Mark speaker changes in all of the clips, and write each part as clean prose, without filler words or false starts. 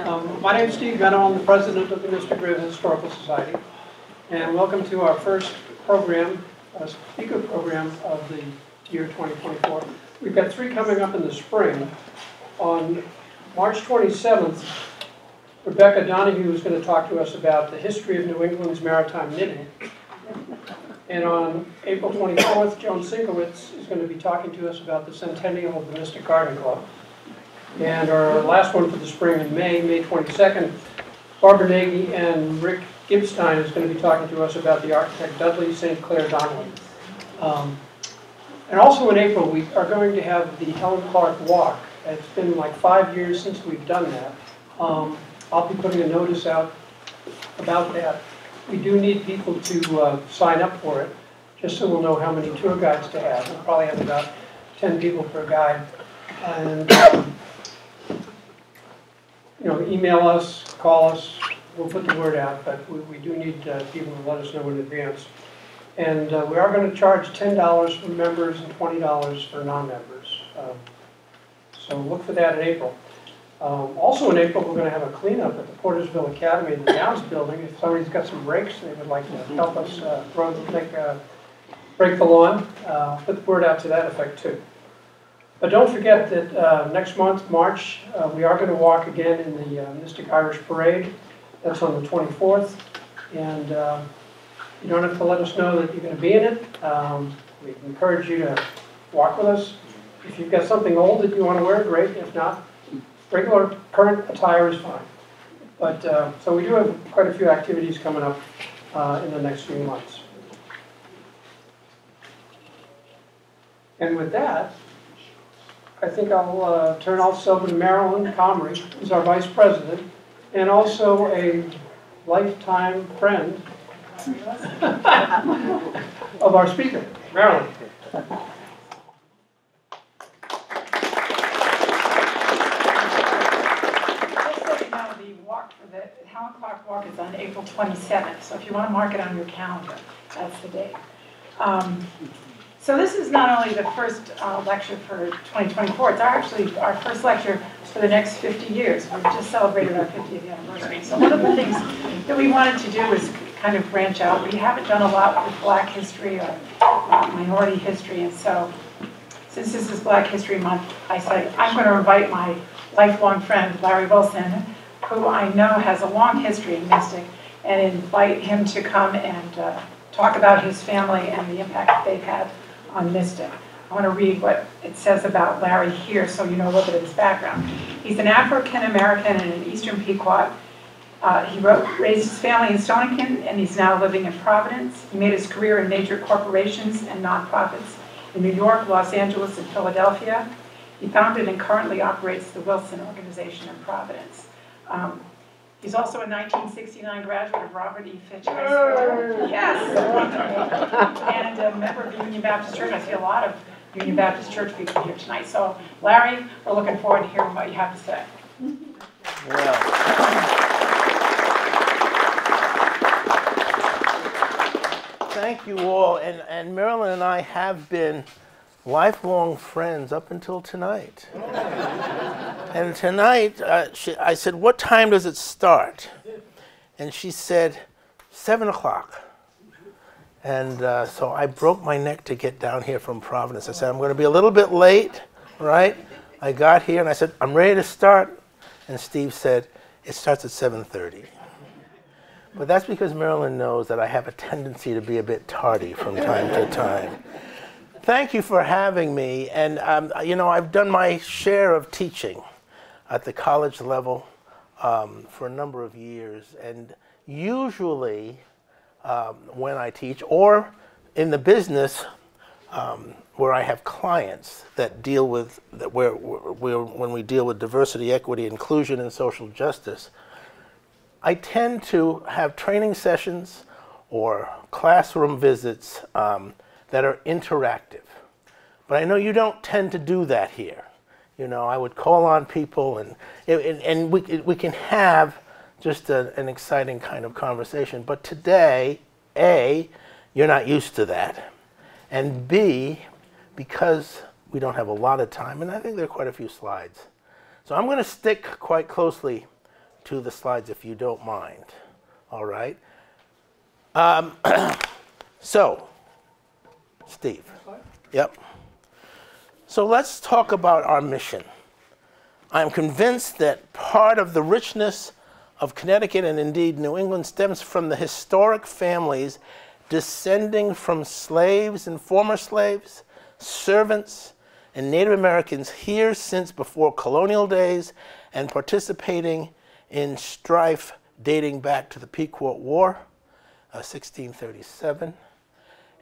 Speaker 1: My name is Steve Benno. I'm the president of the Mystic River Historical Society. And welcome to our first program, speaker program of the year 2024. We've got 3 coming up in the spring. On March 27th, Rebecca Donahue is going to talk to us about the history of New England's maritime knitting. And on April 24th, Joan Sinkowitz is going to be talking to us about the centennial of the Mystic Garden Club. And our last one for the spring in May 22nd, Barbara Nagy and Rick Gibstein is going to be talking to us about the architect Dudley St. Clair Donnelly. And also in April, we are going to have the Helen Clark Walk. It's been like 5 years since we've done that. I'll be putting a notice out about that. We do need people to sign up for it, just so we'll know how many tour guides to have. We'll probably have about 10 people per guide. And email us, call us, we'll put the word out, but we do need people to let us know in advance. And we are going to charge $10 for members and $20 for non-members. So look for that in April. Also in April, we're going to have a cleanup at the Portersville Academy in the Downs building. If somebody's got some rakes, they would like to help us break the lawn, put the word out to that effect too. But don't forget that next month, March, we are going to walk again in the Mystic Irish Parade. That's on the 24th. And you don't have to let us know that you're going to be in it. We encourage you to walk with us. If you've got something old that you want to wear, great. If not, regular current attire is fine. But so we do have quite a few activities coming up in the next few months. And with that, I think I'll turn also over to Marilyn Comrie, who's our vice president, and also a lifetime friend of our speaker, Marilyn.
Speaker 2: The walk for the Helen Clark Walk is on April 27th, so if you want to mark it on your calendar, that's the date. So this is not only the first lecture for 2024, it's actually our first lecture for the next 50 years. We've just celebrated our 50th anniversary. So one of the things that we wanted to do is kind of branch out. We haven't done a lot with Black history or minority history, and so since this is Black History Month, I said I'm going to invite my lifelong friend, Larry Wilson, who I know has a long history in Mystic, and invite him to come and talk about his family and the impact that they've had on Mystic. I want to read what it says about Larry here so you know a little bit of his background. He's an African-American and an Eastern Pequot. He raised his family in Stonington, and he's now living in Providence. He made his career in major corporations and nonprofits in New York, Los Angeles, and Philadelphia. He founded and currently operates the Wilson Organization in Providence. He's also a 1969 graduate of Robert E. Fitch High School. Yes. And a member of the Union Baptist Church. I see a lot of Union Baptist Church people here tonight. So, Larry, we're looking forward to hearing what you have to say.
Speaker 3: Yeah. Thank you all. And Marilyn and I have been lifelong friends up until tonight. And tonight, I said, what time does it start? And she said, 7 o'clock. And so I broke my neck to get down here from Providence. I said, I'm going to be a little bit late, right? I got here and I said, I'm ready to start. And Steve said, it starts at 7:30. But that's because Marilyn knows that I have a tendency to be a bit tardy from time to time. Thank you for having me. And, I've done my share of teaching at the college level for a number of years. And usually when I teach, or in the business where I have clients that deal with, when we deal with diversity, equity, inclusion, and social justice, I tend to have training sessions or classroom visits that are interactive. But I know you don't tend to do that here. I would call on people and we can have just an exciting kind of conversation. But today, A, you're not used to that. And B, because we don't have a lot of time, and I think there are quite a few slides. So I'm going to stick quite closely to the slides if you don't mind. All right. So, Steve. Yep. So let's talk about our mission. I'm convinced that part of the richness of Connecticut and indeed New England stems from the historic families descending from slaves and former slaves, servants, and Native Americans here since before colonial days and participating in strife dating back to the Pequot War, 1637,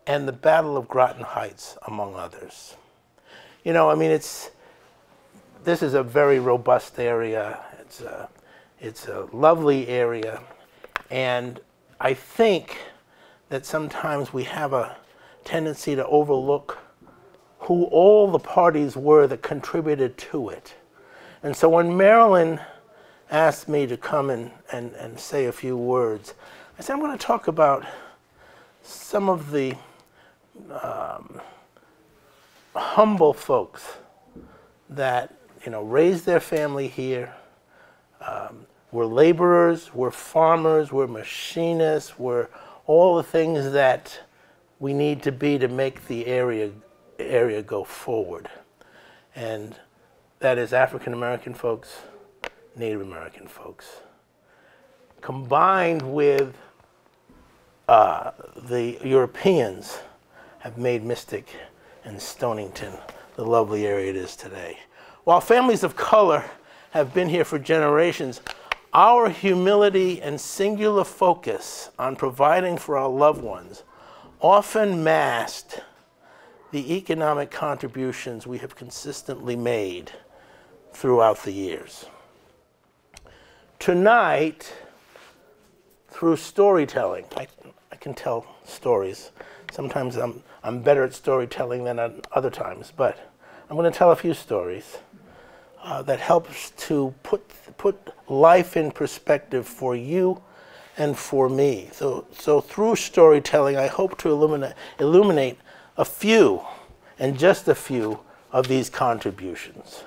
Speaker 3: and the Battle of Groton Heights, among others. You know, I mean, this is a very robust area. It's a lovely area, and I think that sometimes we have a tendency to overlook who all the parties were that contributed to it. And so when Marilyn asked me to come and say a few words, I said, I'm going to talk about some of the humble folks that, you know, raised their family here, were laborers, were farmers, were machinists, were all the things that we need to be to make the area go forward. And that is African American folks, Native American folks, combined with the Europeans have made Mystic and Stonington the lovely area it is today. While families of color have been here for generations, our humility and singular focus on providing for our loved ones often masked the economic contributions we have consistently made throughout the years. Tonight, through storytelling, I can tell stories. Sometimes I'm better at storytelling than at other times, but I'm going to tell a few stories that helps to put life in perspective for you and for me. So through storytelling, I hope to illuminate a few, and just a few, of these contributions.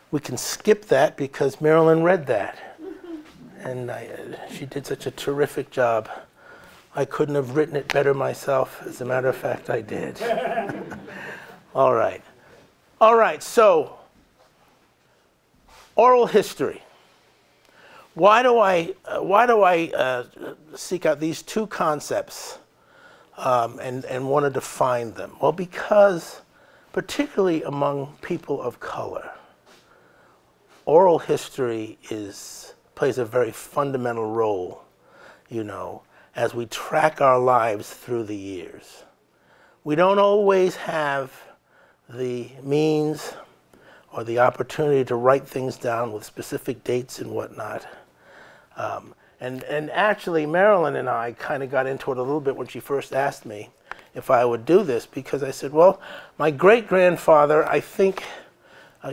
Speaker 3: We can skip that because Marilyn read that. And she did such a terrific job. I couldn't have written it better myself. As a matter of fact, I did. All right. All right, so oral history. Why do I seek out these two concepts and want to define them? Well, because particularly among people of color, oral history plays a very fundamental role, you know, as we track our lives through the years. We don't always have the means or the opportunity to write things down with specific dates and whatnot. And actually, Marilyn and I kind of got into it a little bit when she first asked me if I would do this, because I said, well, my great-grandfather, I think,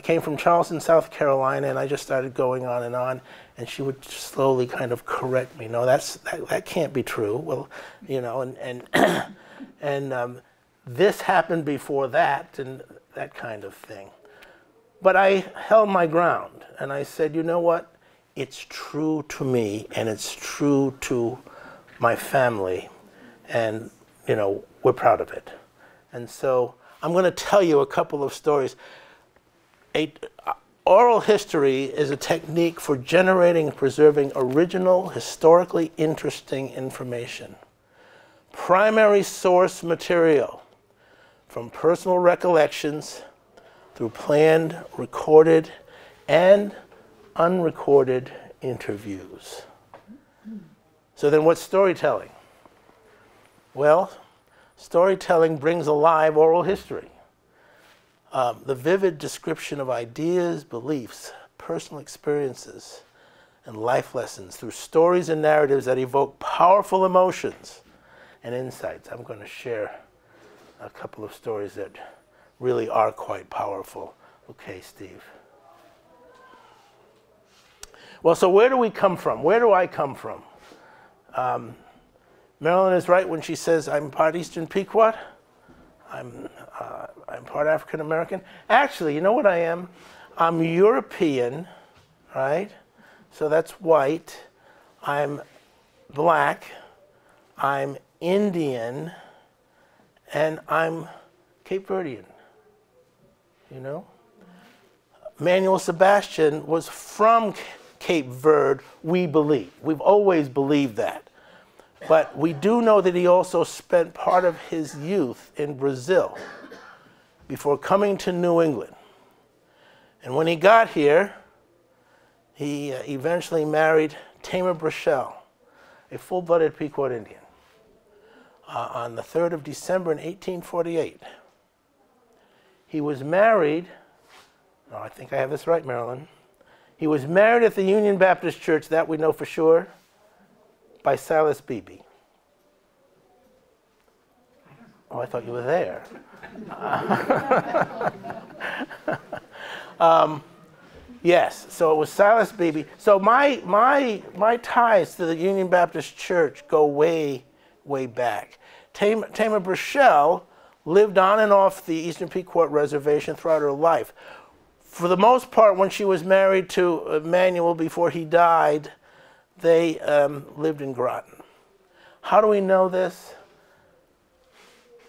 Speaker 3: came from Charleston, South Carolina, and I just started going on, and she would slowly kind of correct me. No, that can't be true. Well, you know, and this happened before that, and that kind of thing. But I held my ground, and I said, you know what? It's true to me, and it's true to my family, and, you know, we're proud of it. And so I'm going to tell you a couple of stories. Oral history is a technique for generating and preserving original, historically interesting information. Primary source material from personal recollections through planned, recorded, and unrecorded interviews. So then what's storytelling? Well, storytelling brings alive oral history. The vivid description of ideas, beliefs, personal experiences, and life lessons through stories and narratives that evoke powerful emotions and insights. I'm going to share a couple of stories that really are quite powerful. Okay, Steve. Well, so where do we come from? Where do I come from? Marilyn is right when she says I'm part Eastern Pequot. I'm part African American. Actually, you know what I am? I'm European right? So that's white. I'm black. I'm Indian. And I'm Cape Verdean, you know? Manuel Sebastian was from Cape Verde, we believe. We've always believed that. But we do know that he also spent part of his youth in Brazil before coming to New England. And when he got here, he eventually married Tamar Brachel, a full-blooded Pequot Indian, on the 3rd of December in 1848. He was married, oh, I think I have this right, Marilyn. He was married at the Union Baptist Church, that we know for sure, by Silas Beebe. Oh, I thought you were there. Yes, so it was Silas Beebe. So my ties to the Union Baptist Church go way, way back. Tamar Brachel lived on and off the Eastern Pequot Reservation throughout her life. For the most part, when she was married to Emmanuel before he died, they lived in Groton. How do we know this?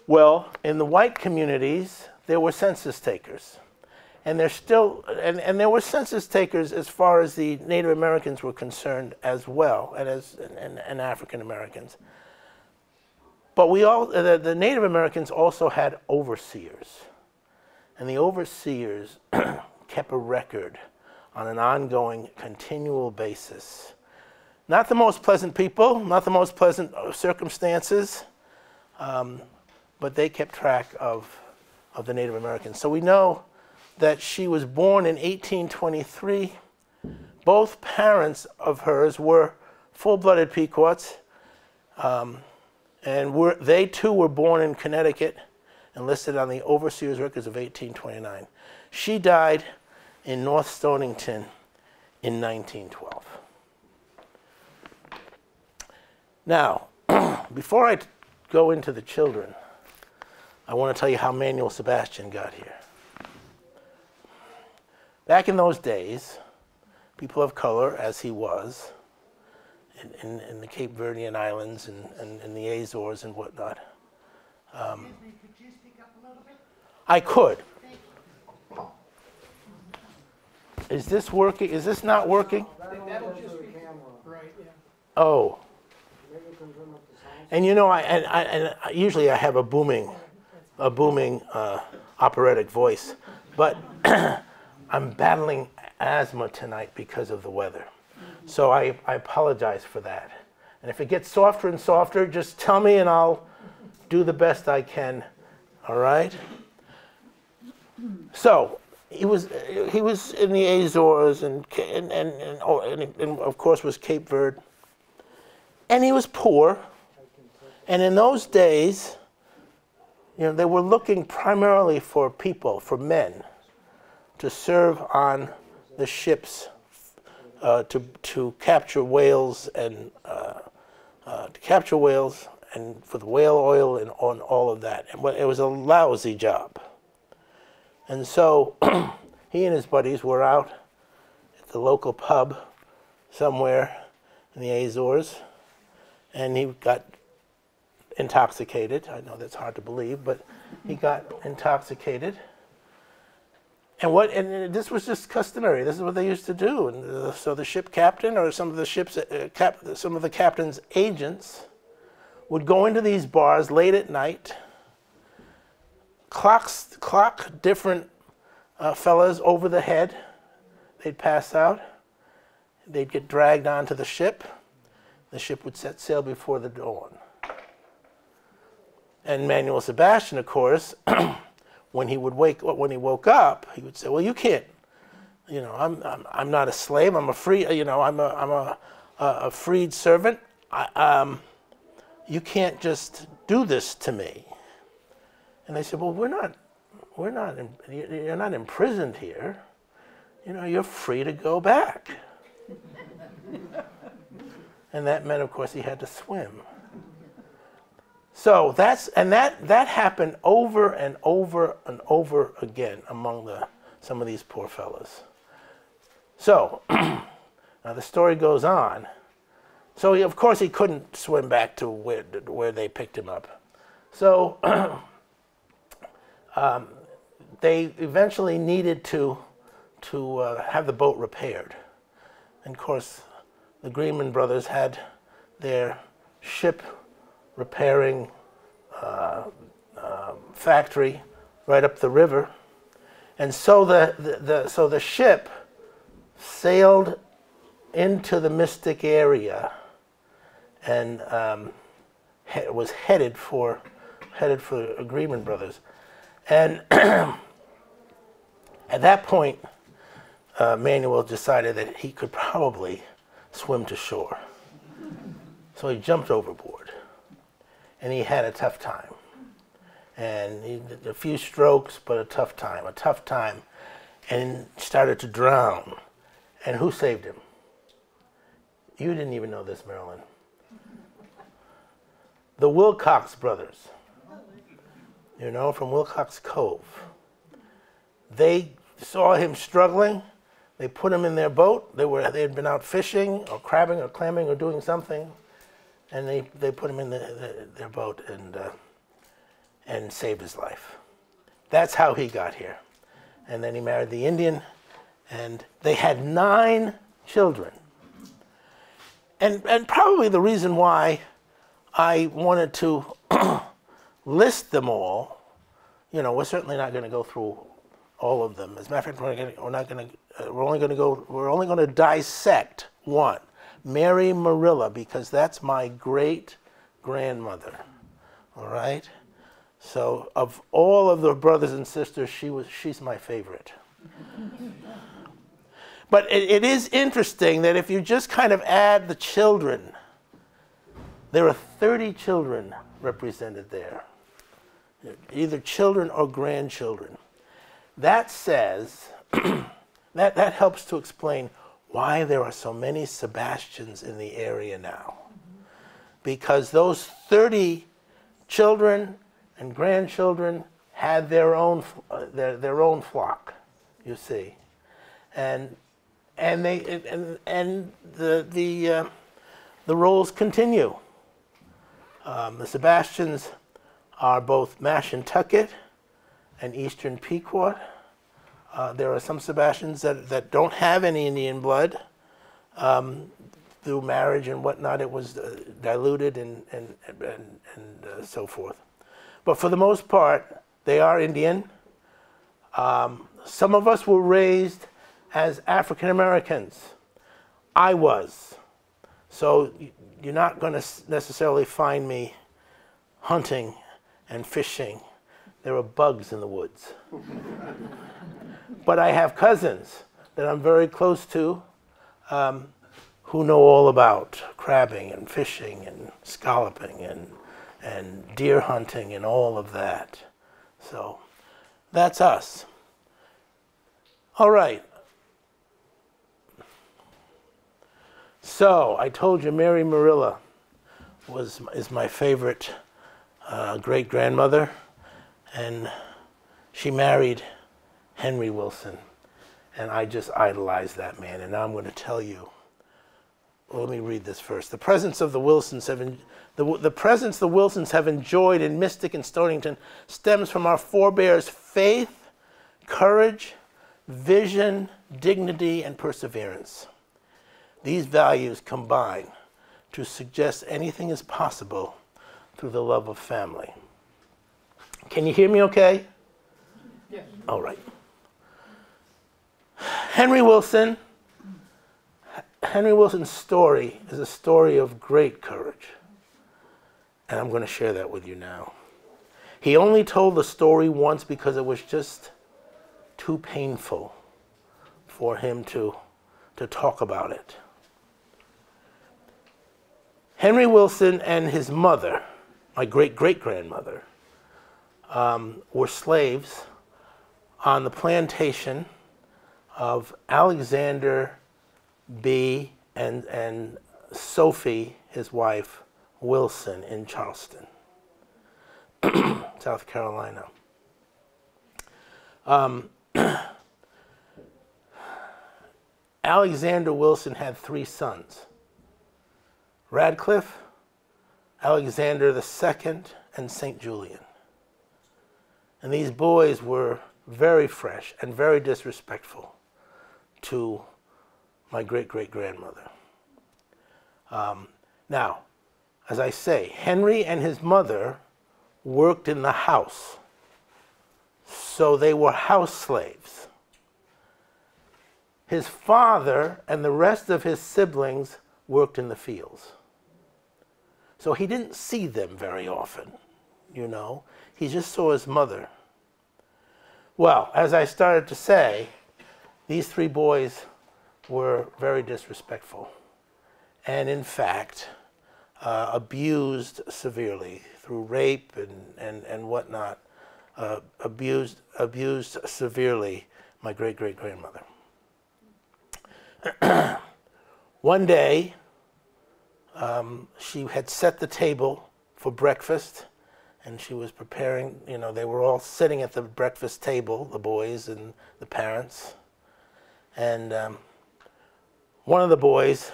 Speaker 3: Well, in the white communities, there were census takers. And there still, and there were census takers as far as the Native Americans were concerned as well, and African Americans. But the Native Americans also had overseers. And the overseers kept a record on an ongoing, continual basis. Not the most pleasant people, not the most pleasant circumstances, but they kept track of the Native Americans. So we know that she was born in 1823. Both parents of hers were full-blooded Pequots, and they too were born in Connecticut and listed on the Overseer's Records of 1829. She died in North Stonington in 1912. Now, before I go into the children, I want to tell you how Manuel Sebastian got here. Back in those days, people of color, as he was, in the Cape Verdean Islands and in the Azores and whatnot.
Speaker 4: Could you speak up a little bit?
Speaker 3: I could. Is this working? Is this not working?
Speaker 1: That'll just be right, yeah.
Speaker 3: Oh. And you know, usually I have a booming operatic voice, but I'm battling asthma tonight because of the weather. So I apologize for that. And if it gets softer and softer, just tell me and I'll do the best I can. All right? So he was in the Azores and of course was Cape Verde. And he was poor. And in those days, you know, they were looking primarily for people, for men, to serve on the ships, to capture whales and for the whale oil and on all of that. And it was a lousy job. And so he and his buddies were out at the local pub somewhere in the Azores, and he got intoxicated. I know that's hard to believe, but he got intoxicated. And this was just customary. This is what they used to do. And so the ship captain or some of the captain's agents would go into these bars late at night, clock different fellas over the head. They'd pass out. They'd get dragged onto the ship. The ship would set sail before the dawn. And Manuel Sebastian, of course, when he woke up, he would say, "Well, you can't. You know, I'm not a slave. I'm a free. You know, I'm a freed servant. You can't just do this to me." And they said, "Well, you're not imprisoned here. You know, you're free to go back." And that meant, of course, he had to swim. So that happened over and over and over again among some of these poor fellas. So, now the story goes on. So, of course, he couldn't swim back to where they picked him up. So, they eventually needed to have the boat repaired. And, of course, the Greenman brothers had their ship repairing factory right up the river. And so the ship sailed into the Mystic area and was headed for Greenman Brothers. And at that point, Manuel decided that he could probably swim to shore. So he jumped overboard, and he had a tough time. And he did a few strokes, but a tough time, and started to drown. And who saved him? You didn't even know this, Marilyn. The Wilcox brothers, you know, from Wilcox Cove. They saw him struggling. They put him in their boat. They had been out fishing or crabbing or clamming or doing something, and they put him in their boat and saved his life. That's how he got here. And then he married the Indian, and they had 9 children. And probably the reason why I wanted to list them all, you know, we're certainly not going to go through all of them. As a matter of fact, we're only going to dissect one, Mary Marilla, because that's my great grandmother. All right. So of all of the brothers and sisters, she's my favorite. But it is interesting that if you just kind of add the children, there are 30 children represented there, either children or grandchildren. That says, that helps to explain why there are so many Sebastians in the area now. Because those 30 children and grandchildren had their own flock, you see, and the roles continue. The Sebastians are both Mashantucket and Eastern Pequot. There are some Sebastians that don't have any Indian blood. Through marriage and whatnot, it was diluted and so forth. But for the most part, they are Indian. Some of us were raised as African Americans. I was. So you're not going to necessarily find me hunting and fishing. There are bugs in the woods. But I have cousins that I'm very close to who know all about crabbing and fishing and scalloping and deer hunting and all of that. So that's us. All right. So I told you Mary Marilla is my favorite great-grandmother, and she married Henry Wilson, and I just idolized that man. And now I'm going to tell you. Well, let me read this first. The presence the Wilsons have enjoyed in Mystic and Stonington stems from our forebears' faith, courage, vision, dignity, and perseverance. These values combine to suggest anything is possible through the love of family. Can you hear me okay?
Speaker 1: Yes.
Speaker 3: All right. Henry Wilson's story is a story of great courage. And I'm going to share that with you now. He only told the story once because it was just too painful for him to talk about it. Henry Wilson and his mother, my great-great-grandmother, were slaves on the plantation of Alexander B. and Sophie, his wife, Wilson, in Charleston, South Carolina. Alexander Wilson had 3 sons: Radcliffe, Alexander II, and St. Julian. And these boys were very fresh and very disrespectful to my great-great-grandmother. Now, as I say, Henry and his mother worked in the house, so they were house slaves. His father and the rest of his siblings worked in the fields. So he didn't see them very often, you know. He just saw his mother. Well, as I started to say, these 3 boys were very disrespectful and, in fact, abused severely through rape and whatnot, abused severely my great-great-grandmother. One day, she had set the table for breakfast, and she was preparing, you know, they were all sitting at the breakfast table, the boys and the parents. And one of the boys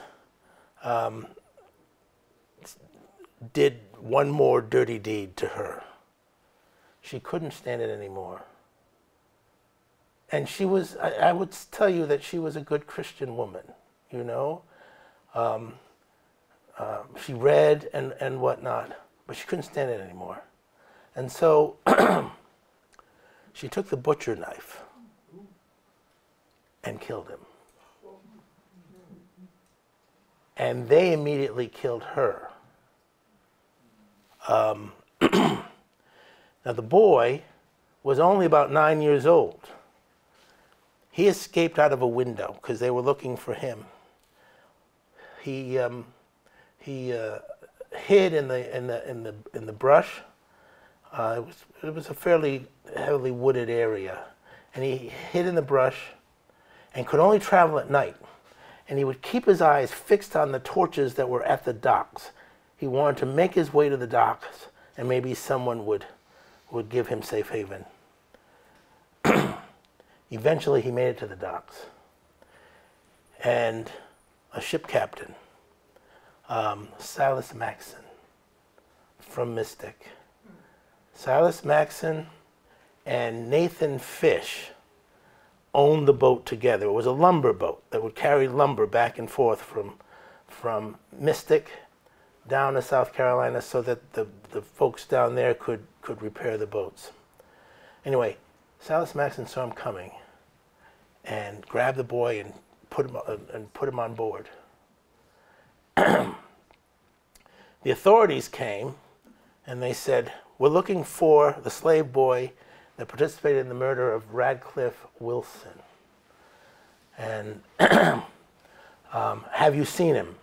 Speaker 3: did one more dirty deed to her. She couldn't stand it anymore. And she was, I would tell you that she was a good Christian woman, you know. She read and whatnot, but she couldn't stand it anymore. And so she took the butcher knife and killed him. And they immediately killed her. Now the boy was only about 9 years old. He escaped out of a window because they were looking for him. He hid in the brush. It was a fairly heavily wooded area, and he hid in the brush and could only travel at night. And he would keep his eyes fixed on the torches that were at the docks. He wanted to make his way to the docks, and maybe someone would give him safe haven. Eventually, he made it to the docks, and a ship captain, Silas Maxson from Mystic. Silas Maxson and Nathan Fish owned the boat together. It was a lumber boat that would carry lumber back and forth from Mystic down to South Carolina so that the folks down there could repair the boats. Anyway, Silas Maxson saw him coming and grabbed the boy and put him on board. The authorities came and they said, "We're looking for the slave boy that participated in the murder of Radcliffe Wilson. And have you seen him?"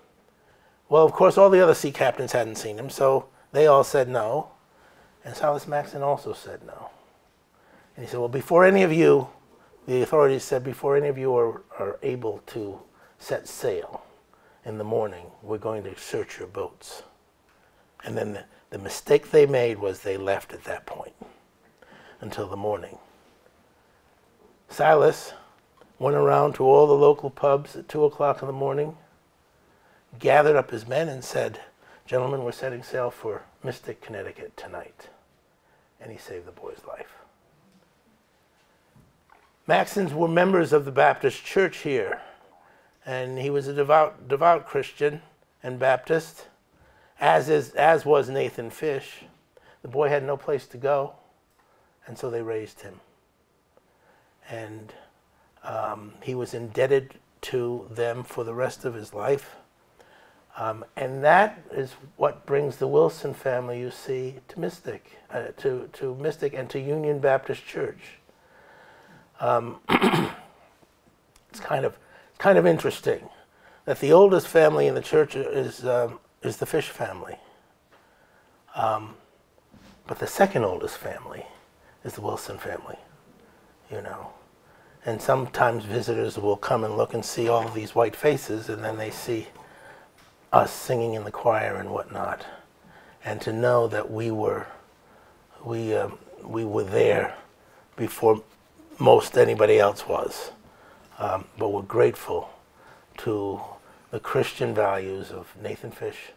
Speaker 3: Well, of course, all the other sea captains hadn't seen him, so they all said no. And Silas Maxson also said no. And he said, well, before any of you, the authorities said, before any of you are able to set sail in the morning, we're going to search your boats. And then the mistake they made was they left at that point until the morning. Silas went around to all the local pubs at 2 o'clock in the morning, gathered up his men and said, "Gentlemen, we're setting sail for Mystic, Connecticut tonight." And he saved the boy's life. Maxsons were members of the Baptist church here, and he was a devout Christian and Baptist, as was Nathan Fish. The boy had no place to go, and so they raised him. And he was indebted to them for the rest of his life. And that is what brings the Wilson family, you see, to Mystic, to Mystic and to Union Baptist Church. It's kind of interesting that the oldest family in the church is the Fish family, but the second oldest family is the Wilson family, you know. And sometimes visitors will come and look and see all of these white faces, and then they see us singing in the choir and whatnot, and to know that we were there before most anybody else was. But we're grateful to the Christian values of Nathan Fish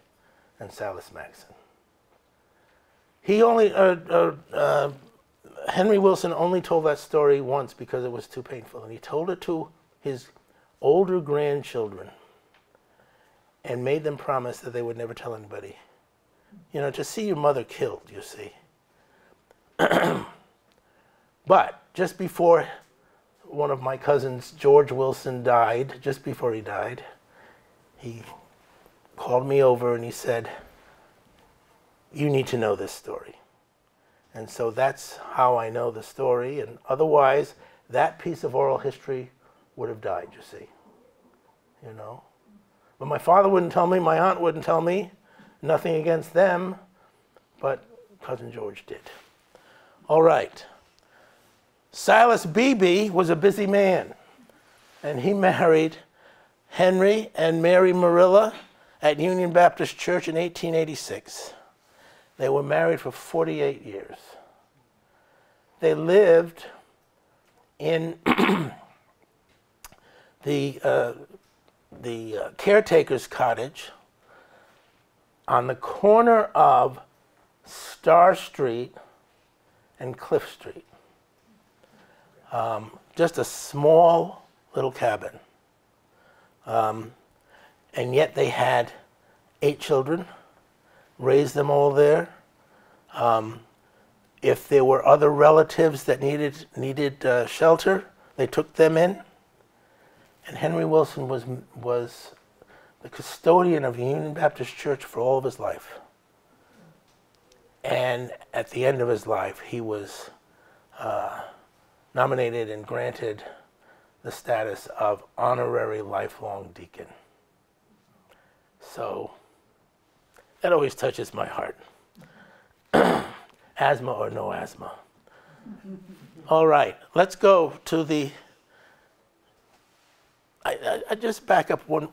Speaker 3: and Silas Maxson. He only, Henry Wilson only told that story once because it was too painful, and he told it to his older grandchildren and made them promise that they would never tell anybody. You know, to see your mother killed, you see. But just before one of my cousins, George Wilson, died, just before he died, he called me over and he said, "You need to know this story." And so that's how I know the story, and otherwise that piece of oral history would have died, you see. You know? But my father wouldn't tell me, my aunt wouldn't tell me, nothing against them, but Cousin George did. All right. Silas Beebe was a busy man, and he married Henry and Mary Marilla at Union Baptist Church in 1886. They were married for 48 years. They lived in the caretaker's cottage on the corner of Star Street and Cliff Street. Just a small little cabin. And yet they had 8 children, raised them all there. If there were other relatives that needed shelter, they took them in. And Henry Wilson was the custodian of the Union Baptist Church for all of his life. And at the end of his life, he was nominated and granted the status of honorary lifelong deacon. So that always touches my heart. Asthma or no asthma. All right, let's go to the, I just back up one.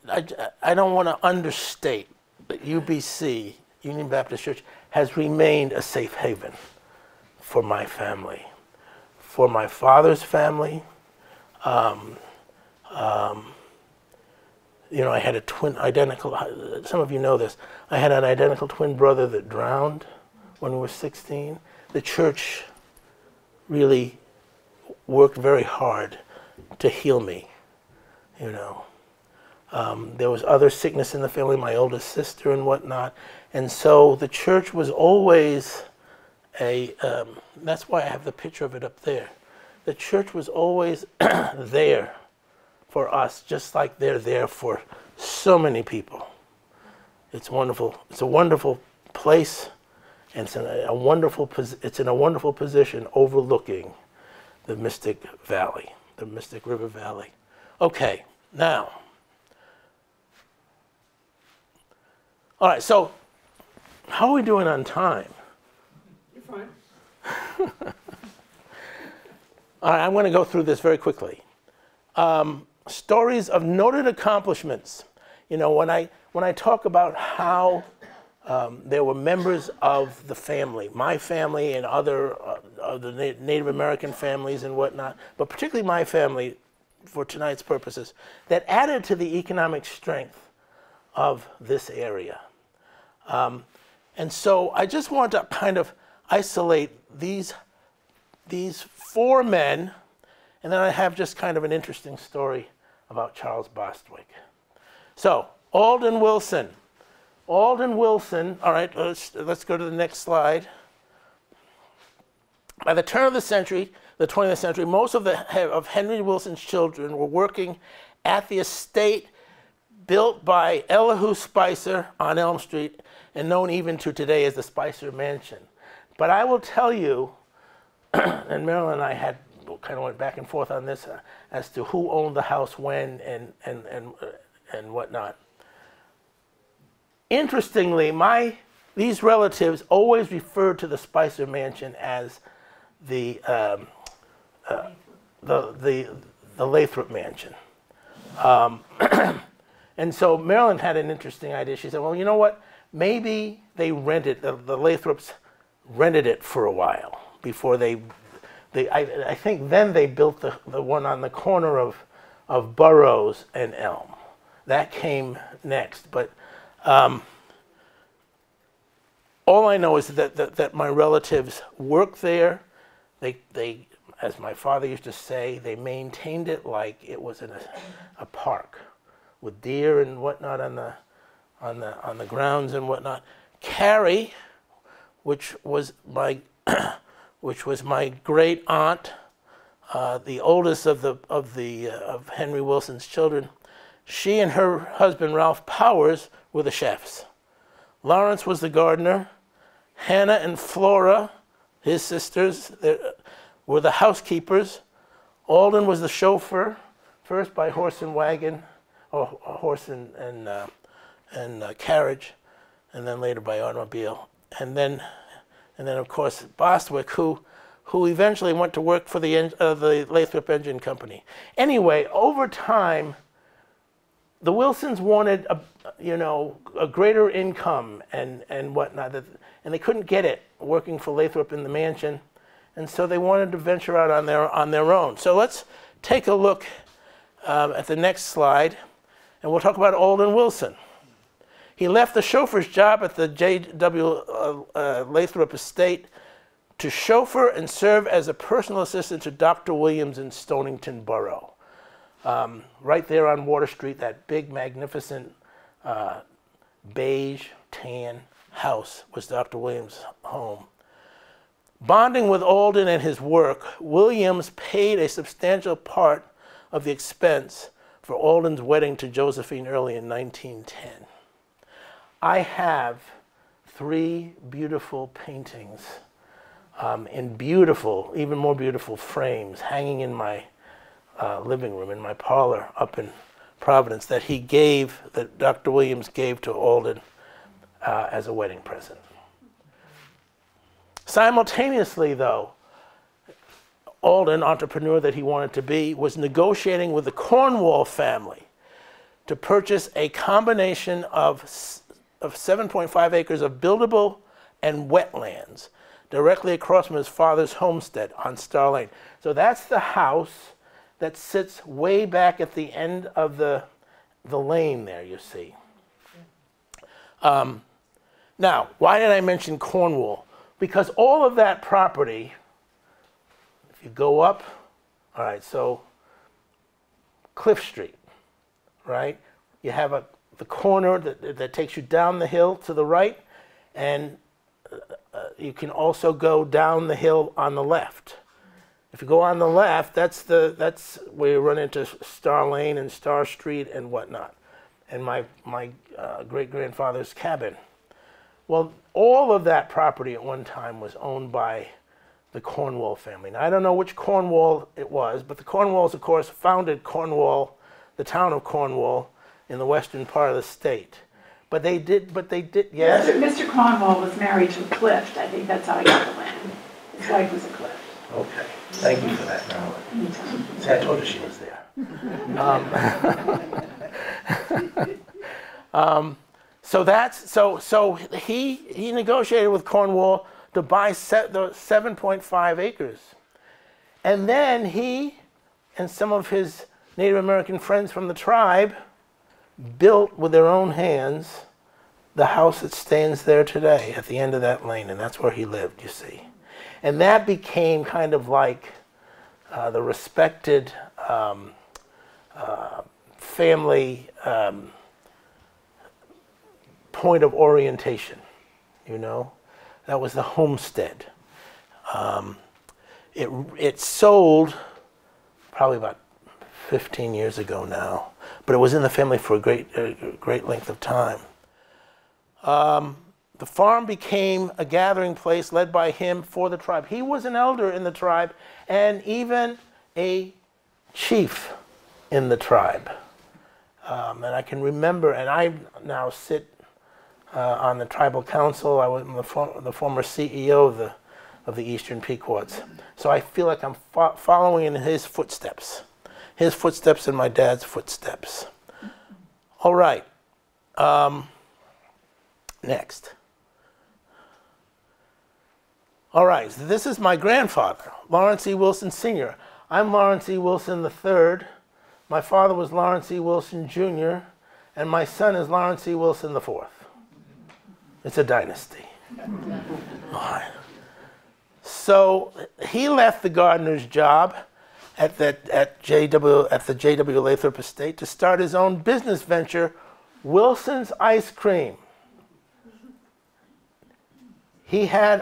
Speaker 3: I don't want to understate that UBC, Union Baptist Church, has remained a safe haven for my family, for my father's family. You know, I had a twin identical, some of you know this, I had an identical twin brother that drowned when we were 16. The church really worked very hard to heal me, you know. There was other sickness in the family, my oldest sister and whatnot, and so the church was always that's why I have the picture of it up there. The church was always there for us, just like they're there for so many people. It's wonderful. It's a wonderful place, and it's in a wonderful position overlooking the Mystic Valley, the Mystic River Valley. Okay, now. All right, so how are we doing on time?
Speaker 1: You're fine.
Speaker 3: All right, I'm going to go through this very quickly. Stories of noted accomplishments. You know, when I talk about how there were members of the family, my family and other of the Native American families and whatnot, but particularly my family for tonight's purposes, that added to the economic strength of this area. And so I just want to kind of isolate these 4 men, and then I have just kind of an interesting story about Charles Bostwick. So, Alden Wilson. Alden Wilson, all right, let's go to the next slide. By the turn of the century, the 20th century, most of Henry Wilson's children were working at the estate built by Elihu Spicer on Elm Street, and known even to today as the Spicer Mansion. But I will tell you, and Marilyn and I had kind of went back and forth on this as to who owned the house when and whatnot. Interestingly, these relatives always referred to the Spicer Mansion as the Lathrop Mansion. And so Marilyn had an interesting idea. She said, well, you know what? Maybe they rented, the Lathrops rented it for a while before I think then they built the one on the corner of of burrows and elm. That came next. But all I know is that my relatives worked there. They, as my father used to say, they maintained it like it was in a park with deer and whatnot on the grounds and whatnot. Carrie, which was my great aunt, the oldest of Henry Wilson's children, she and her husband Ralph Powers were the chefs. Lawrence was the gardener. Hannah and Flora, his sisters, were the housekeepers. Alden was the chauffeur, first by horse and wagon, or horse and carriage, and then later by automobile. And then of course Bostwick, who eventually went to work for the Lathrop Engine Company. Anyway, over time, the Wilsons wanted a greater income and whatnot, and they couldn't get it working for Lathrop in the mansion, and so they wanted to venture out on their own. So let's take a look at the next slide, and we'll talk about Alden Wilson. He left the chauffeur's job at the J.W. Lathrop estate to chauffeur and serve as a personal assistant to Dr. Williams in Stonington Borough. Right there on Water Street, that big, magnificent beige, tan house was Dr. Williams' home. Bonding with Alden and his work, Williams paid a substantial part of the expense for Alden's wedding to Josephine early in 1910. I have 3 beautiful paintings in beautiful, even more beautiful frames hanging in my living room, in my parlor up in Providence, that Dr. Williams gave to Alden as a wedding present. Simultaneously, though, Alden, entrepreneur that he wanted to be, was negotiating with the Cornwall family to purchase a combination of 7.5 acres of buildable and wetlands directly across from his father's homestead on Star Lane. So that's the house that sits way back at the end of the lane there, you see. Now, why did I mention Cornwall? Because all of that property, if you go up, all right, so Cliff Street, right? You have the corner that takes you down the hill to the right, and you can also go down the hill on the left. If you go on the left, that's where you run into Star Lane and Star Street and whatnot, and my great-grandfather's cabin. Well, all of that property at one time was owned by the Cornwall family. Now, I don't know which Cornwall it was, but the Cornwalls, of course, founded Cornwall, the town of Cornwall, in the western part of the state. But they did, yes?
Speaker 2: Mr. Cornwall was married to a Clift. I think that's how he got the land. His wife was a Clift.
Speaker 3: Okay, thank you for that, Marilyn. See, I told you she was there. So he negotiated with Cornwall to buy the 7.5 acres. And then he and some of his Native American friends from the tribe built with their own hands the house that stands there today at the end of that lane, and that's where he lived, you see. And that became kind of like the respected family point of orientation, you know. That was the homestead. It sold probably about 15 years ago now, but it was in the family for a great length of time. The farm became a gathering place led by him for the tribe. He was an elder in the tribe and even a chief in the tribe. And I can remember, and I now sit on the tribal council. I was the former CEO of the Eastern Pequots. So I feel like I'm following in his footsteps and my dad's footsteps. All right. Next. All right, so this is my grandfather, Lawrence E. Wilson Sr. I'm Lawrence E. Wilson III, My father was Lawrence E. Wilson Jr., and my son is Lawrence E. Wilson IV. It's a dynasty. All right. So he left the gardener's job at the J.W. Lathrop estate to start his own business venture, Wilson's Ice Cream. He had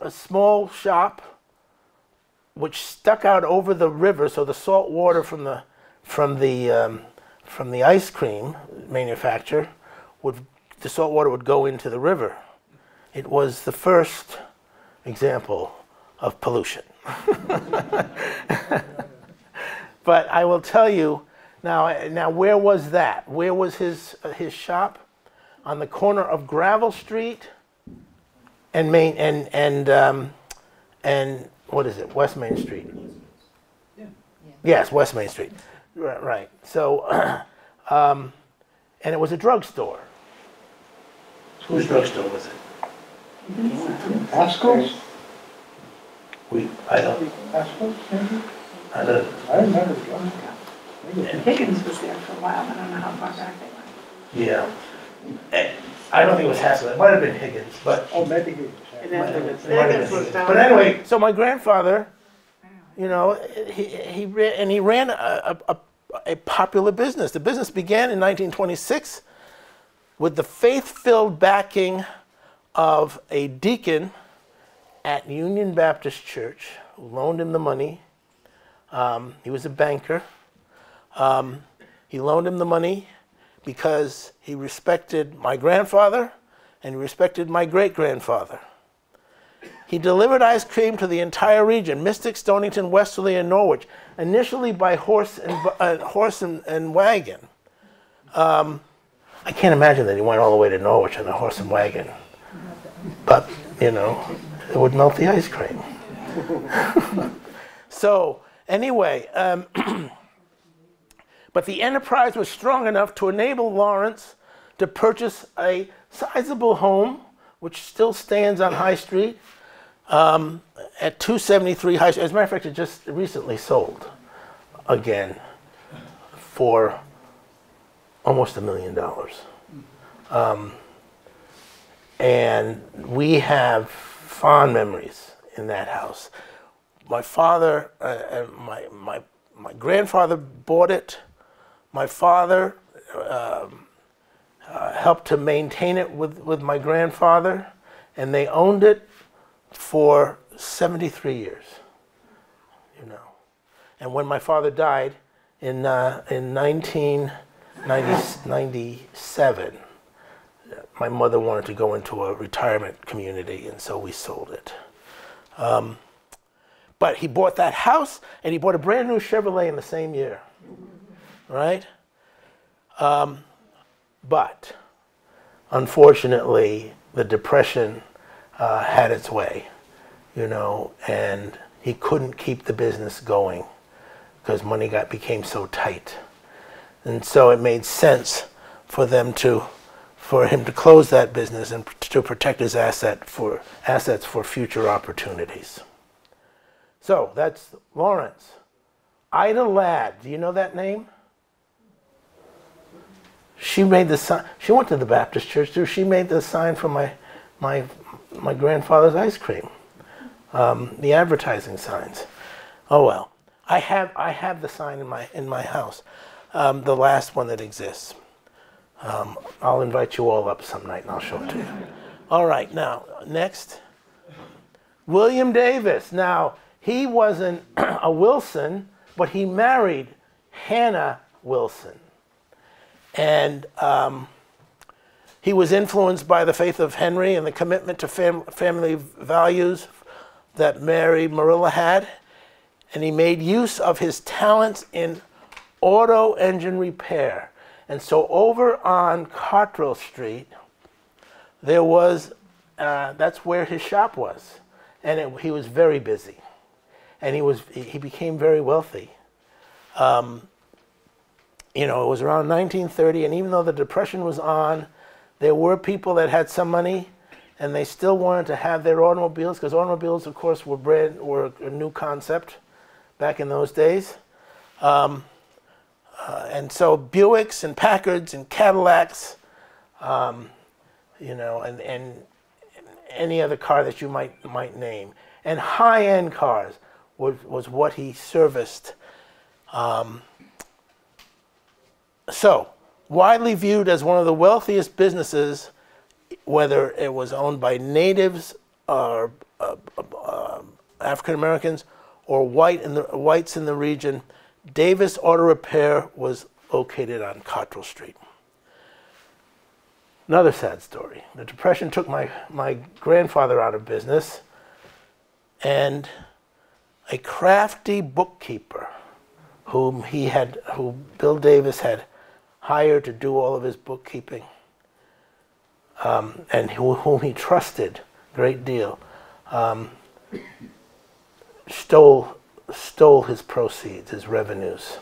Speaker 3: a small shop which stuck out over the river, so the salt water from the ice cream manufacturer the salt water would go into the river. It was the first example of pollution. But I will tell you now where was that? Where was his shop? On the corner of Gravel Street and what is it? West Main Street.
Speaker 1: Yeah.
Speaker 3: Yes, West Main Street. Right. So, and it was a drugstore. Whose drugstore was it?
Speaker 4: Haskell's?
Speaker 3: I don't.
Speaker 4: Haskell's, maybe?
Speaker 3: I don't.
Speaker 4: I remember John.
Speaker 2: Higgins was there for a while, I don't know how far back they went.
Speaker 3: Yeah. I don't think it was Haskell. It might have been Higgins, but.
Speaker 4: Oh, maybe he was.
Speaker 3: It might have been. But anyway, so my grandfather, you know, he ran a popular business. The business began in 1926 with the faith-filled backing of a deacon at Union Baptist Church who loaned him the money. He was a banker. He loaned him the money because he respected my grandfather and he respected my great-grandfather. He delivered ice cream to the entire region, Mystic, Stonington, Westerly, and Norwich, initially by horse and wagon. I can't imagine that he went all the way to Norwich on a horse and wagon. But, you know, it would melt the ice cream. So, anyway, but the enterprise was strong enough to enable Lawrence to purchase a sizable home, which still stands on High Street, at 273 High Street. As a matter of fact, it just recently sold again for almost $1 million. And we have fond memories in that house. My father, my grandfather bought it. My father helped to maintain it with my grandfather, and they owned it for 73 years, you know. And when my father died in 1997, my mother wanted to go into a retirement community, and so we sold it. But he bought that house, and he bought a brand new Chevrolet in the same year, right? But unfortunately, the Depression had its way, you know, and he couldn't keep the business going because money became so tight. And so it made sense for him to close that business and to protect his assets for future opportunities. So that's Lawrence. Ida Ladd, do you know that name? She made the sign. She went to the Baptist church too. She made the sign for my grandfather's ice cream, the advertising signs. Oh well, I have the sign in my house, the last one that exists. I'll invite you all up some night and I'll show it to you. All right, now next, William Davis. Now he wasn't a Wilson, but he married Hannah Wilson. And he was influenced by the faith of Henry and the commitment to family values that Mary Marilla had. And he made use of his talents in auto engine repair. And so over on Cottrell Street, there was, that's where his shop was. And he was very busy. And he became very wealthy. You know, it was around 1930, and even though the Depression was on, there were people that had some money, and they still wanted to have their automobiles, because automobiles, of course, were a new concept back in those days. And so Buicks and Packards and Cadillacs, you know, and any other car that you might name. And high-end cars was what he serviced. So, widely viewed as one of the wealthiest businesses, whether it was owned by natives or African Americans or whites in the region, Davis Auto Repair was located on Cottrell Street. Another sad story. The Depression took my grandfather out of business, and a crafty bookkeeper who Bill Davis had hired to do all of his bookkeeping, and whom he trusted a great deal, stole his proceeds, his revenues,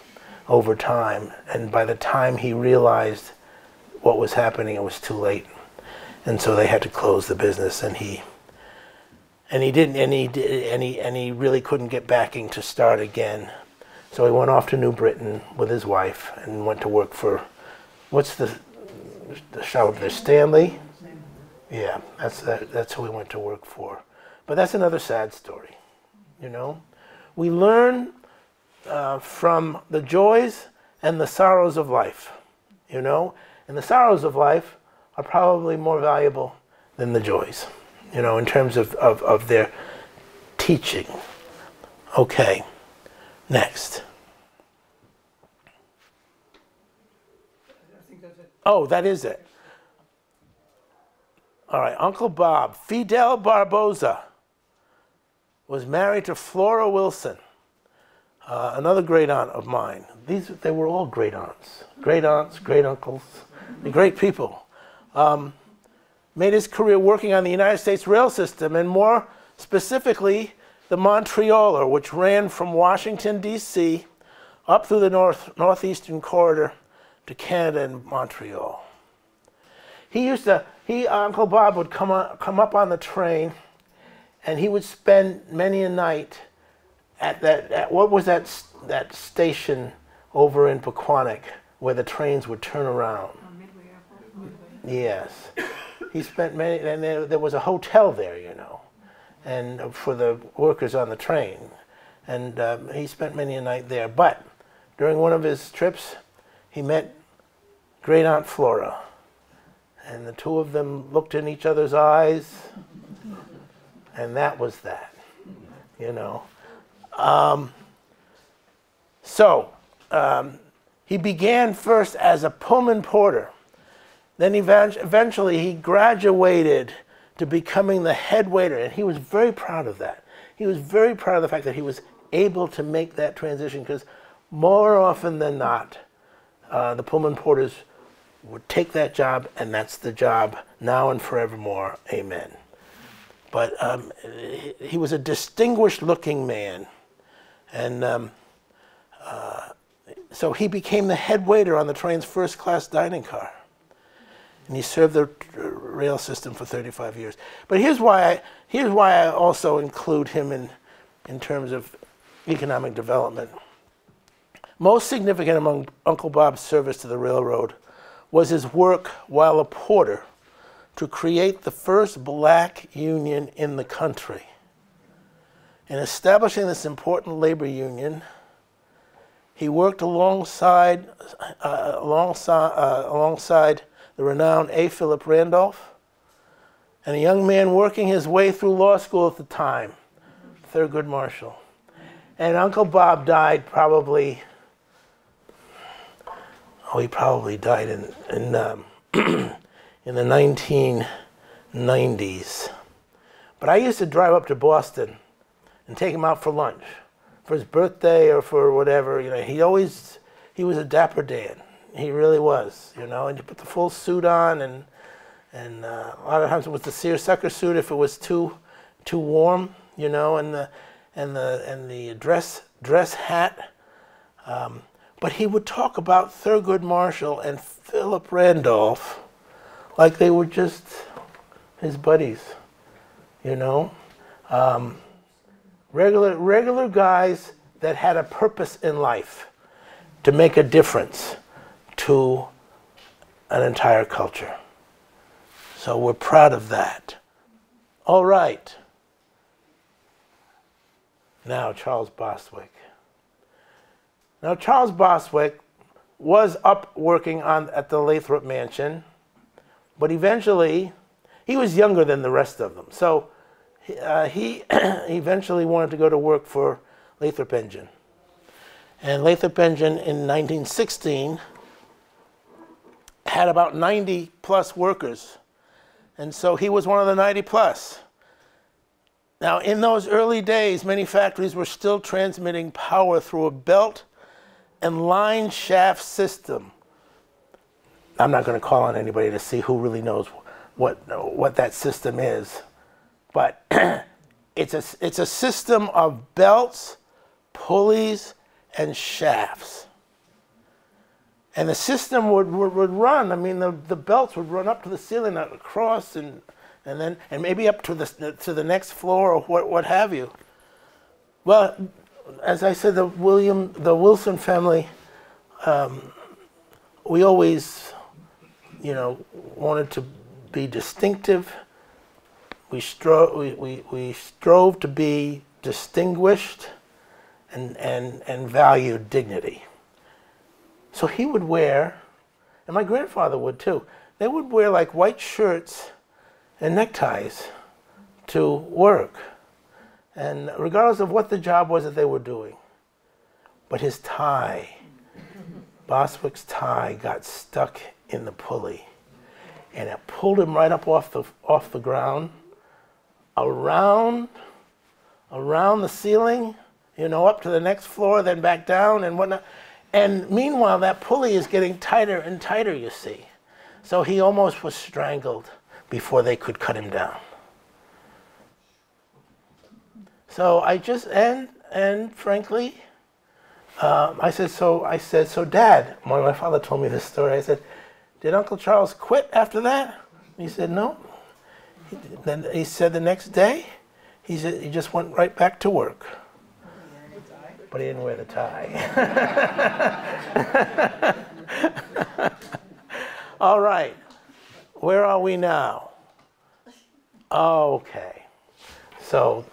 Speaker 3: over time. And by the time he realized what was happening, it was too late, and so they had to close the business. And he really couldn't get backing to start again. So he went off to New Britain with his wife and went to work for, what's the shop up there, Stanley? Yeah, that's who he went to work for. But that's another sad story, you know. We learn from the joys and the sorrows of life, you know. And the sorrows of life are probably more valuable than the joys, you know, in terms of their teaching. Okay, next.
Speaker 1: I think that's it.
Speaker 3: Oh, that is it. All right, Uncle Bob, Fidel Barboza, was married to Flora Wilson, another great aunt of mine. They were all great aunts, great uncles, great people. Made his career working on the United States rail system, and more specifically, the Montrealer, which ran from Washington, D.C., up through the northeastern corridor to Canada and Montreal. Uncle Bob would come up on the train, and he would spend many a night at what was that station over in Pequannock where the trains would turn around.
Speaker 2: Midway Airport.
Speaker 3: Yes. He spent many, and there was a hotel there, you know, and for the workers on the train. And he spent many a night there. But during one of his trips, he met Great Aunt Flora. And the two of them looked in each other's eyes, and that was that, you know. He began first as a Pullman porter. Then eventually he graduated to becoming the head waiter, and he was very proud of that. He was very proud of the fact that he was able to make that transition, because more often than not, the Pullman porters would take that job, and that's the job now and forevermore. Amen. But he was a distinguished-looking man, and so he became the head waiter on the train's first-class dining car, and he served the rail system for 35 years. But here's why I also include him in terms of economic development. Most significant among Uncle Bob's service to the railroad was his work while a porter to create the first black union in the country. In establishing this important labor union, he worked alongside the renowned A. Philip Randolph, and a young man working his way through law school at the time, Thurgood Marshall. And Uncle Bob died probably, he probably died in the 1990s. But I used to drive up to Boston and take him out for lunch, for his birthday or for whatever. You know, he was a dapper Dan. He really was, you know. And you put the full suit on, and a lot of times it was the seersucker suit if it was too warm, you know, and the dress hat. But he would talk about Thurgood Marshall and Philip Randolph like they were just his buddies, you know. Regular guys that had a purpose in life. to make a difference to an entire culture. So we're proud of that. All right. Now, Charles Bostwick. Now, Charles Bostwick was up working at the Lathrop Mansion, but eventually, he was younger than the rest of them. So he eventually wanted to go to work for Lathrop Engine. And Lathrop Engine in 1916 had about 90 plus workers. And so he was one of the 90 plus. Now, in those early days, many factories were still transmitting power through a belt and line shaft system. I'm not going to call on anybody to see who really knows what that system is. But it's a system of belts, pulleys, and shafts. And the system would run. I mean, the belts would run up to the ceiling, across, and maybe up to the next floor or what have you. Well, as I said, the Wilson family, we always, wanted to be distinctive. We strove to be distinguished and valued dignity. So he would wear, and my grandfather would too, they would wear like white shirts and neckties to work, and regardless of what the job was that they were doing. But his tie, Bostwick's tie, got stuck in the pulley, and it pulled him right up off the ground, around the ceiling, up to the next floor, then back down and whatnot. And meanwhile, that pulley is getting tighter and tighter, you see. So he almost was strangled before they could cut him down. So I just, and frankly, I said, so Dad, my father told me this story. I said, did Uncle Charles quit after that? He said, no. Then he said the next day, he just went right back to work. But he didn't wear the tie. All right. Where are we now? Okay. So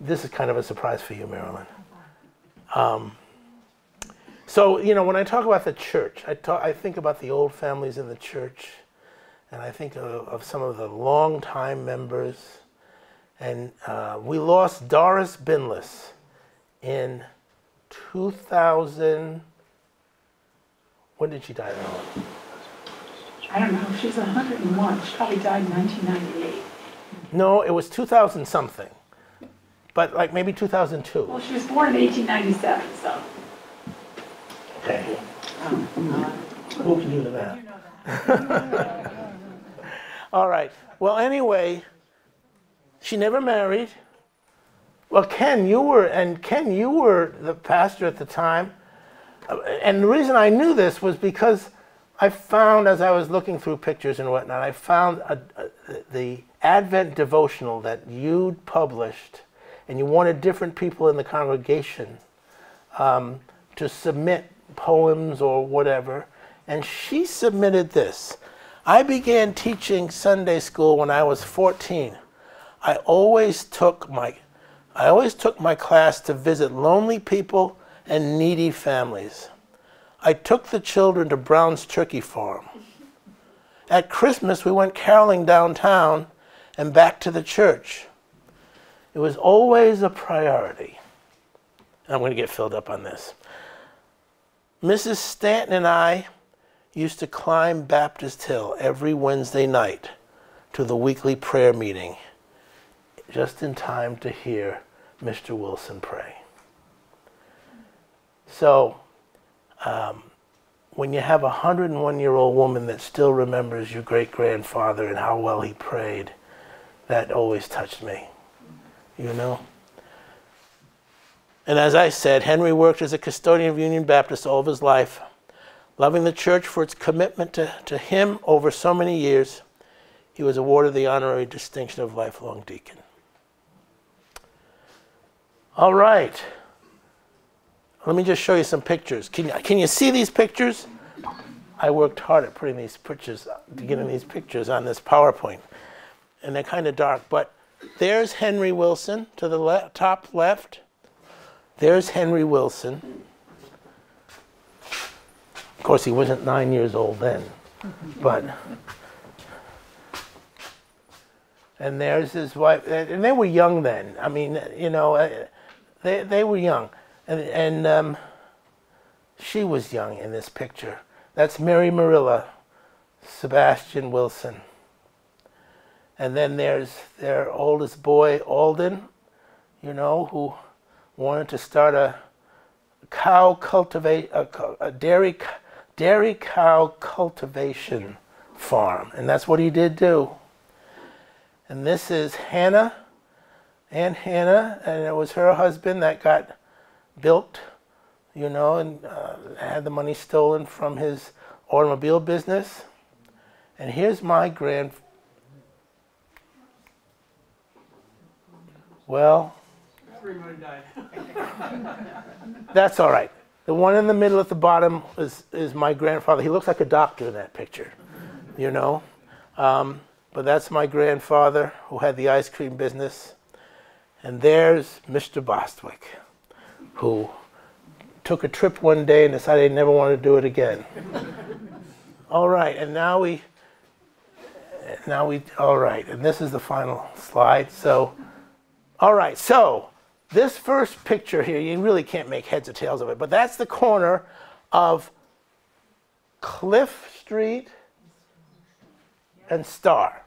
Speaker 3: this is kind of a surprise for you, Marilyn. So, when I talk about the church, I think about the old families in the church, and I think of some of the long-time members. And we lost Doris Binless in 2000. When did she die?
Speaker 2: I don't know. She's 101. She probably died in 1998.
Speaker 3: No, it was 2000 something. But like maybe 2002.
Speaker 2: Well, she was born in 1897, so.
Speaker 3: Okay. Who can do that?
Speaker 2: You know that.
Speaker 3: All right. Well, anyway, she never married. Well, Ken, you were the pastor at the time. And the reason I knew this was because I found, as I was looking through pictures and whatnot, I found the Advent devotional that you'd published, and you wanted different people in the congregation to submit poems or whatever. And she submitted this. I began teaching Sunday school when I was 14. I always took my class to visit lonely people and needy families. I took the children to Brown's Turkey Farm. At Christmas, we went caroling downtown and back to the church. It was always a priority. And I'm going to get filled up on this. Mrs. Stanton and I used to climb Baptist Hill every Wednesday night to the weekly prayer meeting, just in time to hear Mr. Wilson pray. So, when you have a 101-year-old woman that still remembers your great-grandfather and how well he prayed, that always touched me, And as I said, Henry worked as a custodian of Union Baptist all of his life, loving the church for its commitment to him over so many years. He was awarded the honorary distinction of lifelong deacon. All right. let me just show you some pictures. Can you see these pictures? I worked hard at putting these pictures, getting these pictures on this PowerPoint. And they're kind of dark, but there's Henry Wilson to the top left. There's Henry Wilson. Of course, he wasn't 9 years old then, but. And there's his wife, and they were young then. I mean, you know, they were young, and she was young in this picture. That's Mary Marilla, Sebastian Wilson. And then there's their oldest boy, Alden, you know, who wanted to start a dairy cow cultivation farm, and that's what he did do. And this is Hannah, Aunt Hannah, and it was her husband that got bilked, you know, and had the money stolen from his automobile business. And here's my well,
Speaker 1: Everybody died.
Speaker 3: that's all right. The one in the middle at the bottom is my grandfather. He looks like a doctor in that picture, you know. But that's my grandfather who had the ice cream business. And there's Mr. Bostwick, who took a trip one day and decided he never wanted to do it again. All right, and now we, all right, and this is the final slide. So, all right, so this first picture here, you really can't make heads or tails of it, but that's the corner of Cliff Street and Star.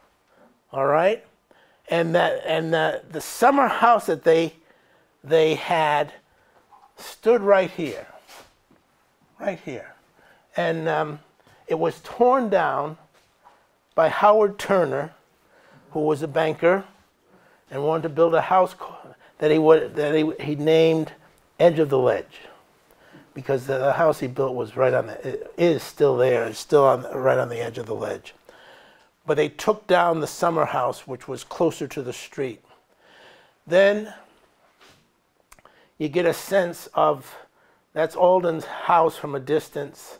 Speaker 3: All right, and the summer house that they had stood right here, and it was torn down by Howard Turner, who was a banker and wanted to build a house that he named Edge of the Ledge, because the house he built was right on it is still there. It's still right on the edge of the ledge. But they took down the summer house, which was closer to the street. Then you get a sense of, that's Alden's house from a distance,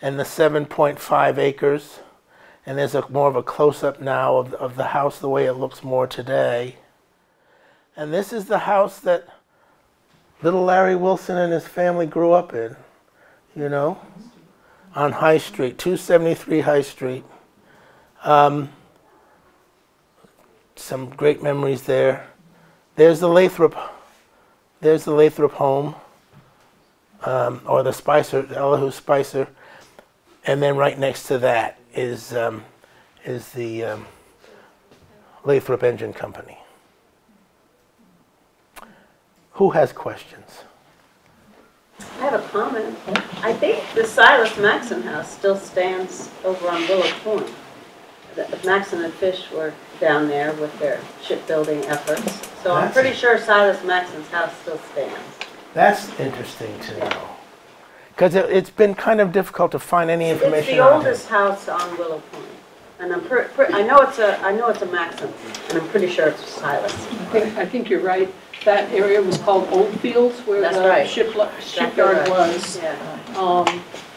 Speaker 3: and the 7.5 acres. And there's more of a close-up now of the house the way it looks more today. And this is the house that little Larry Wilson and his family grew up in, you know, on High Street, 273 High Street. Some great memories there. There's the Lathrop home, or the Spicer, the Elihu Spicer, and then right next to that is the Lathrop Engine Company. Who has questions?
Speaker 5: I have a comment. I think the Silas Maxon house still stands over on Willow Point. Maxon and Fish were down there with their shipbuilding efforts. So I'm pretty sure Silas Maxon's house still stands.
Speaker 3: That's interesting to know. Because it's been kind of difficult to find any information.
Speaker 5: It's the oldest house on Willow Point. And I know it's a Maxon, and I'm pretty sure it's Silas.
Speaker 4: I think you're right. That area was called Old Fields, where
Speaker 5: That's
Speaker 4: the
Speaker 5: right.
Speaker 4: shipyard
Speaker 5: Exactly right.
Speaker 4: was.
Speaker 5: Yeah.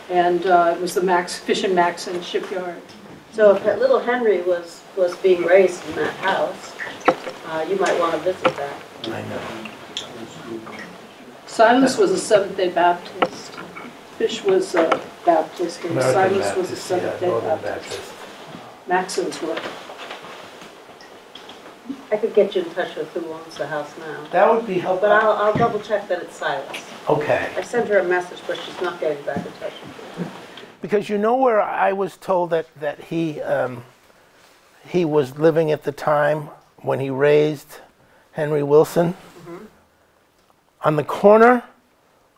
Speaker 4: And it was the Fish and Maxon shipyard.
Speaker 5: So if little Henry was being raised in that house, you might want to visit that.
Speaker 3: I know.
Speaker 4: Silas was a Seventh-day Baptist. Fish was a Baptist, and
Speaker 3: American
Speaker 4: Silas
Speaker 3: Baptist,
Speaker 4: was a Seventh-day
Speaker 3: Northern
Speaker 4: Baptist. Maxons were.
Speaker 5: I could get you in touch with who owns the house now.
Speaker 3: That would be helpful.
Speaker 5: But I'll double check that it's Silas.
Speaker 3: Okay.
Speaker 5: I sent her a message, but she's not getting back in touch with me.
Speaker 3: Because you know where I was told that he was living at the time when he raised Henry Wilson?
Speaker 5: Mm-hmm.
Speaker 3: On the corner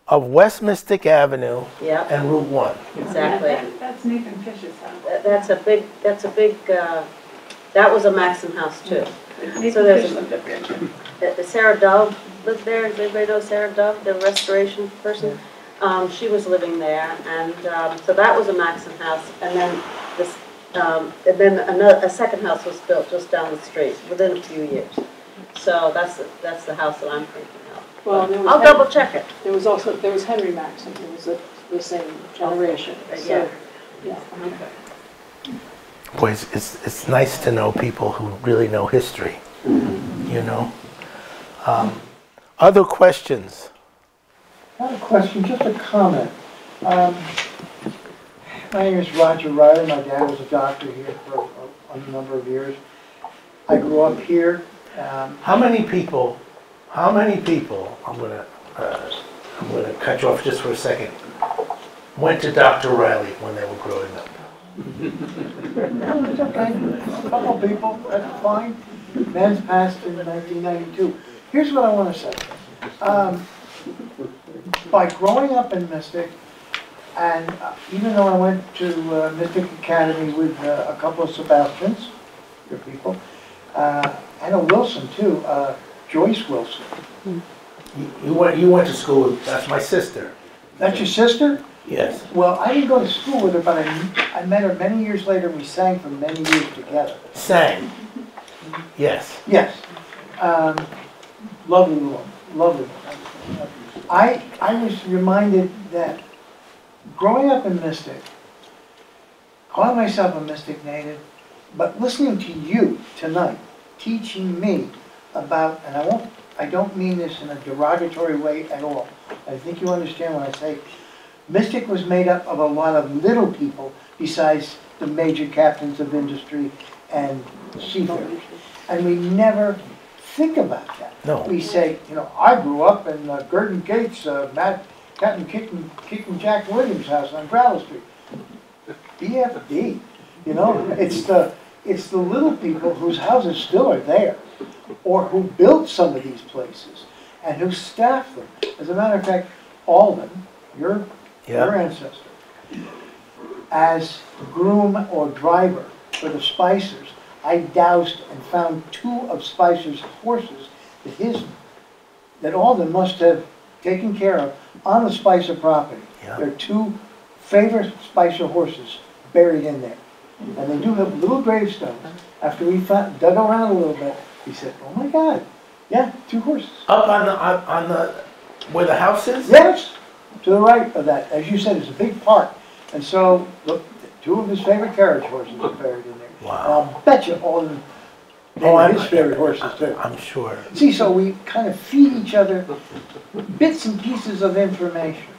Speaker 3: of West Mystic Avenue
Speaker 5: Yep.
Speaker 3: and Route 1.
Speaker 5: Exactly.
Speaker 2: That's Nathan Fish's house.
Speaker 5: That's a big, that was a Maxon house too.
Speaker 2: Nathan
Speaker 5: So there's
Speaker 2: Fish lived up there too.
Speaker 5: Sarah Dove lived there. Does anybody know Sarah Dove, the restoration person? She was living there, and so that was a Maxon house. And then a second house was built just down the street within a few years. So that's the house that I'm thinking of.
Speaker 4: Well, there was
Speaker 5: I'll double check it.
Speaker 4: There was Henry Maxim, who was the same generation.
Speaker 5: Yeah.
Speaker 4: Yeah.
Speaker 3: Boys, it's nice to know people who really know history, you know. Other questions?
Speaker 6: Not a question, just a comment. My name is Roger Riley. My dad was a doctor here for a number of years. I grew up here.
Speaker 3: How many people, I'm gonna cut you off just for a second, went to Dr. Riley when they were growing up?
Speaker 6: It's okay. A couple people, that's fine. Man's passed in 1992. Here's what I want to say. By growing up in Mystic, and even though I went to Mystic Academy with a couple of Sebastians, your people, and a Wilson too, Joyce Wilson.
Speaker 3: You went to school with, that's my sister.
Speaker 6: That's your sister?
Speaker 3: Yes.
Speaker 6: Well, I didn't go to school with her, but I met her many years later. We sang for many years together.
Speaker 3: Sang? Yes.
Speaker 6: Yes. Lovely woman. Lovely woman. I was reminded that growing up in Mystic, calling myself a Mystic native, but listening to you tonight, teaching me about, and I don't mean this in a derogatory way at all. I think you understand when I say Mystic was made up of a lot of little people besides the major captains of industry and seafarers. And we never think about that.
Speaker 3: No.
Speaker 6: We say, you know, I grew up in Gurdon Gates, Captain Kicking Jack Williams' house on Gravel Street. BFD. You know, it's the little people whose houses still are there, or who built some of these places, and who staffed them. As a matter of fact, Alden, your ancestor, as groom or driver for the Spicers, I doused and found 2 of Spicer's horses that Alden must have taken care of on the Spicer property.
Speaker 3: Yeah.
Speaker 6: There are 2 favorite Spicer horses buried in there. And they do have little gravestones. After we dug around a little bit, he said, "Oh my God, yeah, 2 horses."
Speaker 3: Up on the where the house is?
Speaker 6: Yes, to the right of that. As you said, it's a big park. And so, look, 2 of his favorite carriage horses are buried in there.
Speaker 3: Wow.
Speaker 6: And I'll bet you all of his favorite horses too.
Speaker 3: I'm sure.
Speaker 6: See, so we kind of feed each other bits and pieces of information.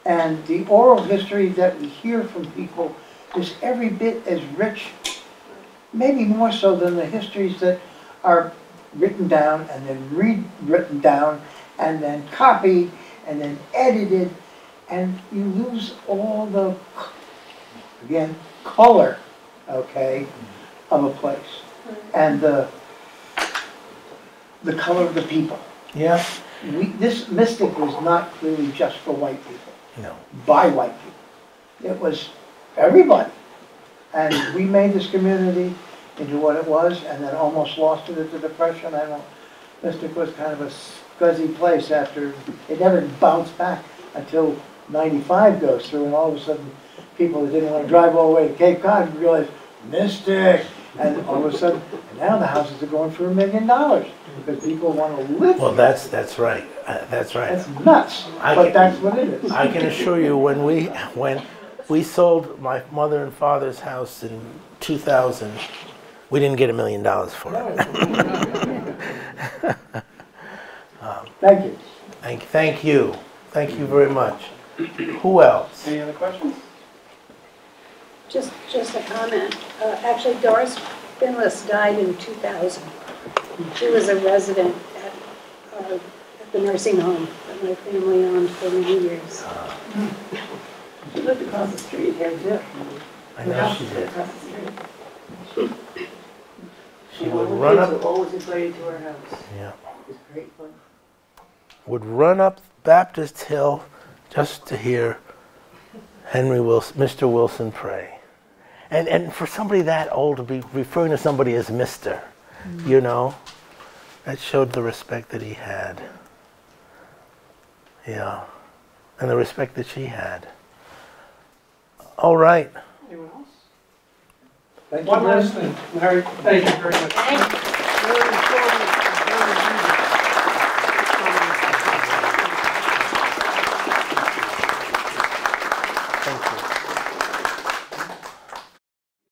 Speaker 6: And the oral history that we hear from people is every bit as rich, maybe more so than the histories that are written down and then rewritten down and then copied and then edited, and you lose all the, again, color, okay, of a place, and the color of the people.
Speaker 3: Yeah.
Speaker 6: This Mystic was not clearly just for white people,
Speaker 3: No.
Speaker 6: by white people. It was everybody. And we made this community into what it was, and then almost lost it at the Depression. I don't, Mystic was kind of a scuzzy place after, it never bounced back until 95 goes through, and all of a sudden, people that didn't want to drive all the way to Cape Cod realized, Mystic! And all of a sudden, now the houses are going for $1 million, because people want to live
Speaker 3: Well,
Speaker 6: there.
Speaker 3: that's right. That's right.
Speaker 6: That's nuts, but that's what it is.
Speaker 3: I can assure you, when we sold my mother and father's house in 2000, we didn't get $1 million for it.
Speaker 6: Thank you.
Speaker 3: Thank you. Thank you very much. Who else?
Speaker 1: Any other questions?
Speaker 4: Just a comment. Actually, Doris Finless died in 2000. She was a resident at the nursing home that my family owned for many years.
Speaker 7: She lived across the street here too.
Speaker 3: I know she did.
Speaker 7: Across the street.
Speaker 3: She would
Speaker 7: All the
Speaker 3: run
Speaker 7: kids
Speaker 3: up.
Speaker 7: were always invited to her house.
Speaker 3: Yeah.
Speaker 7: It was great fun.
Speaker 3: Would run up Baptist Hill just to hear Mr. Wilson pray. And for somebody that old to be referring to somebody as Mr., you know, that showed the respect that he had. Yeah. And the respect that she had. All right.
Speaker 1: Anyone else?
Speaker 6: Thank you
Speaker 1: One
Speaker 6: very
Speaker 1: last thing. Larry, thank you very much.
Speaker 5: Thank you.